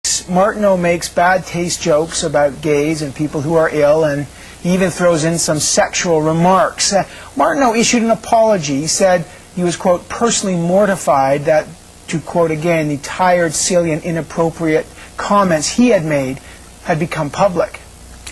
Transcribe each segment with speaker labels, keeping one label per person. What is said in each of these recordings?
Speaker 1: Martineau makes bad taste jokes about gays and people who are ill, and he even throws in some sexual remarks. Martineau issued an apology. He said he was, quote, personally mortified that, to quote again, the tired, silly, and inappropriate comments he had made had become public.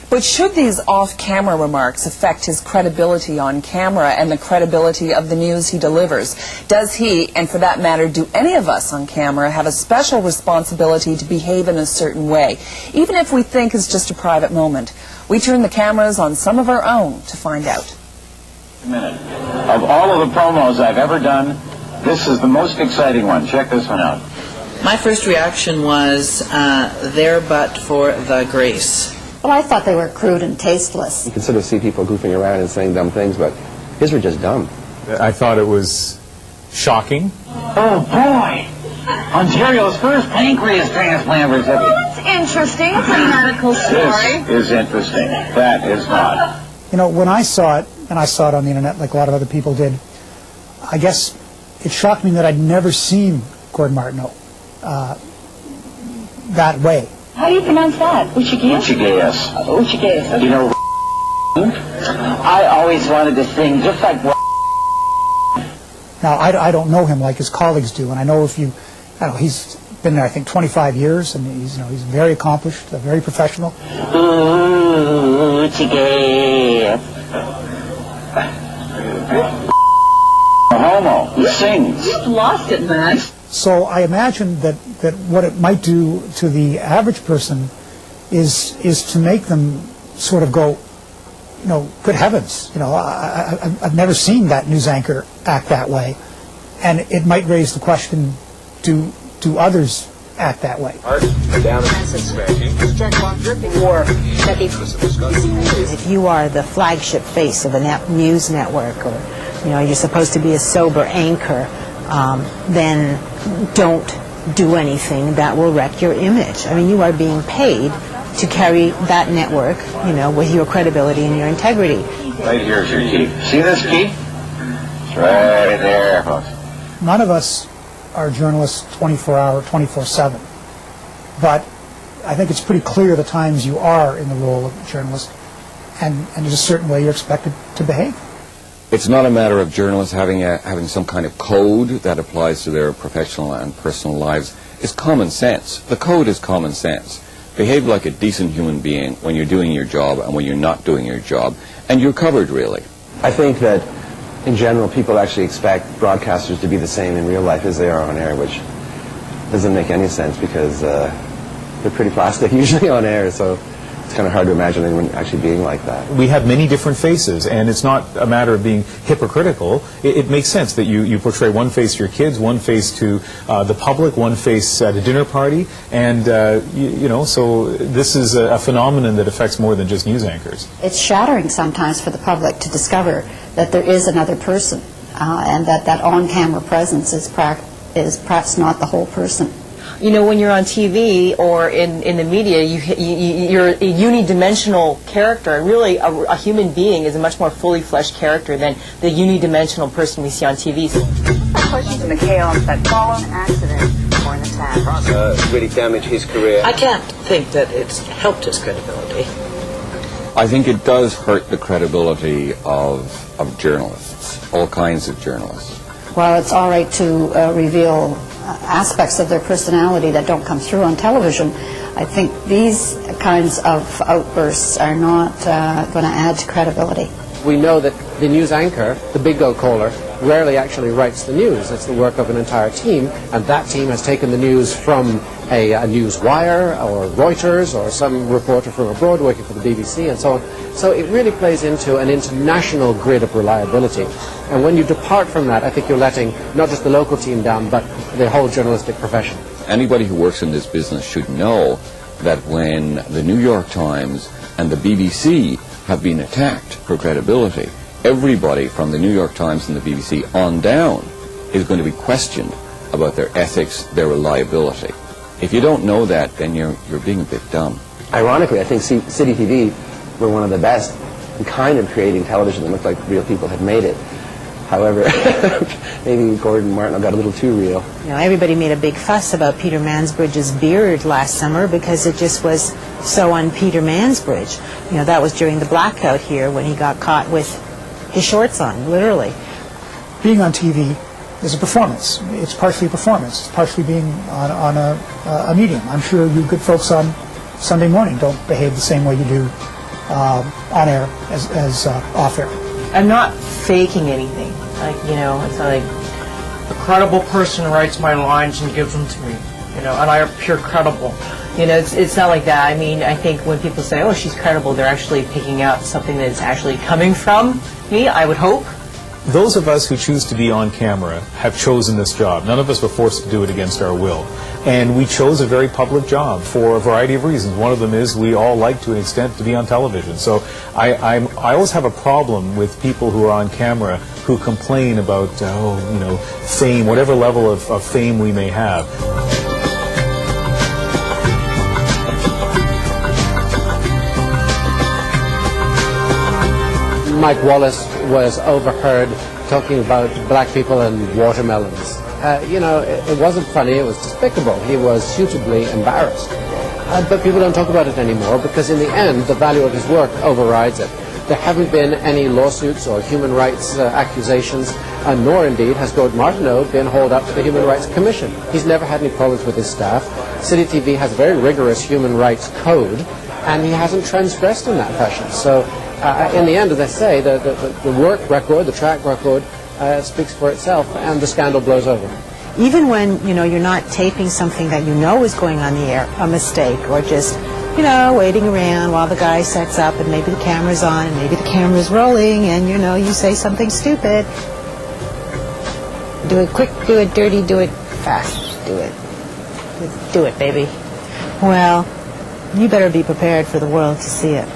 Speaker 2: But should these off-camera remarks affect his credibility on camera and the credibility of the news he delivers? Does he, and for that matter, do any of us on camera, have a special responsibility to behave in a certain way, even if we think it's just a private moment? We turn the cameras on some of our own to find out.
Speaker 3: A minute. Of all of the promos I've ever done, this is the most exciting one. Check this one out.
Speaker 4: My first reaction was, there but for the grace.
Speaker 5: Well, I thought they were crude and tasteless.
Speaker 6: You can sort of see people goofing around and saying dumb things, but his were just dumb.
Speaker 7: I thought it was shocking.
Speaker 3: Oh, boy! Ontario's first pancreas transplant recipient.
Speaker 8: That's interesting. It's a medical story.
Speaker 3: This is interesting. That is not.
Speaker 1: You know, when I saw it, and I saw it on the internet like a lot of other people did, I guess it shocked me that I'd never seen Gord Martineau that way.
Speaker 8: How do you pronounce that? Uchigeas?
Speaker 3: Uchigeas.
Speaker 8: Uchigeas. Okay.
Speaker 3: You know, I always wanted to sing just like.
Speaker 1: Now, I don't know him like his colleagues do, and I know if you, I don't know, he's been there, I think, 25 years, and he's very accomplished, very professional.
Speaker 3: Uchigeas. Homo. He sings.
Speaker 8: You've lost it, man.
Speaker 1: So I imagine that what it might do to the average person is to make them sort of go, you know, good heavens, you know, I've never seen that news anchor act that way, and it might raise the question, do others act that way?
Speaker 9: If you are the flagship face of a news network, or you know, you're supposed to be a sober anchor, then don't do anything that will wreck your image. I mean, you are being paid to carry that network, you know, with your credibility and your integrity.
Speaker 3: Right here's your key. See this key? It's right there, folks.
Speaker 1: None of us are journalists 24-hour, 24/7, but I think it's pretty clear the times you are in the role of a journalist, and there's a certain way you're expected to behave.
Speaker 10: It's not a matter of journalists having some kind of code that applies to their professional and personal lives. It's common sense. The code is common sense. Behave like a decent human being when you're doing your job and when you're not doing your job, and you're covered, really.
Speaker 6: I think that, in general, people actually expect broadcasters to be the same in real life as they are on air, which doesn't make any sense because they're pretty plastic usually on air, so it's kind of hard to imagine anyone actually being like that.
Speaker 7: We have many different faces, and it's not a matter of being hypocritical. It makes sense that you portray one face to your kids, one face to the public, one face at a dinner party, and you know, so this is a phenomenon that affects more than just news anchors.
Speaker 5: It's shattering sometimes for the public to discover that there is another person, and that on-camera presence is perhaps not the whole person.
Speaker 2: You know, when you're on TV or in the media, you're a unidimensional character, and really a human being is a much more fully fleshed character than the unidimensional person we see on TV.
Speaker 8: Questions in the chaos that followed an accident or an attack.
Speaker 6: Really damage his career.
Speaker 4: I can't think that it's helped his credibility.
Speaker 10: I think it does hurt the credibility of journalists, all kinds of journalists.
Speaker 5: While it's all right to reveal aspects of their personality that don't come through on television, I think these kinds of outbursts are not going to add to credibility.
Speaker 11: We know that the news anchor, the bingo caller, rarely actually writes the news. It's the work of an entire team, and that team has taken the news from a news wire or Reuters or some reporter from abroad working for the BBC and so on. So it really plays into an international grid of reliability. And when you depart from that, I think you're letting not just the local team down, but the whole journalistic profession.
Speaker 10: Anybody who works in this business should know that when the New York Times and the BBC have been attacked for credibility, everybody from the New York Times and the BBC on down is going to be questioned about their ethics, their reliability. If you don't know that, then you're being a bit dumb.
Speaker 6: Ironically, I think Citytv were one of the best in kind of creating television that looked like real people had made it. However, maybe Gord Martineau got a little too real.
Speaker 9: You know, everybody made a big fuss about Peter Mansbridge's beard last summer because it just was so un Peter Mansbridge. You know, that was during the blackout here when he got caught with his shorts on, literally.
Speaker 12: Being on TV is a performance. It's partially a performance. It's partially being on a medium. I'm sure you good folks on Sunday morning don't behave the same way you do on air as off air.
Speaker 13: I'm not faking anything. Like, you know, it's not like a credible person writes my lines and gives them to me, you know, and I appear credible. You know, it's not like that. I mean, I think when people say, oh, she's credible, they're actually picking out something that's actually coming from me, I would hope.
Speaker 7: Those of us who choose to be on camera have chosen this job. None of us were forced to do it against our will. And we chose a very public job for a variety of reasons. One of them is we all like, to an extent, to be on television. So I always have a problem with people who are on camera who complain about, fame, whatever level of fame we may have.
Speaker 11: Mike Wallace was overheard talking about black people and watermelons. It wasn't funny, it was despicable. He was suitably embarrassed. But people don't talk about it anymore because in the end, the value of his work overrides it. There haven't been any lawsuits or human rights accusations, nor indeed has Gord Martineau been hauled up to the Human Rights Commission. He's never had any problems with his staff. Citytv has a very rigorous human rights code, and he hasn't transgressed in that fashion. So in the end, as I say, the work record, the track record, speaks for itself, and the scandal blows over.
Speaker 9: Even when, you're not taping something that you know is going on the air, a mistake, or just, waiting around while the guy sets up and maybe the camera's on and maybe the camera's rolling and, you say something stupid. Do it quick, do it dirty, do it fast, do it. Do it, baby. Well, you better be prepared for the world to see it.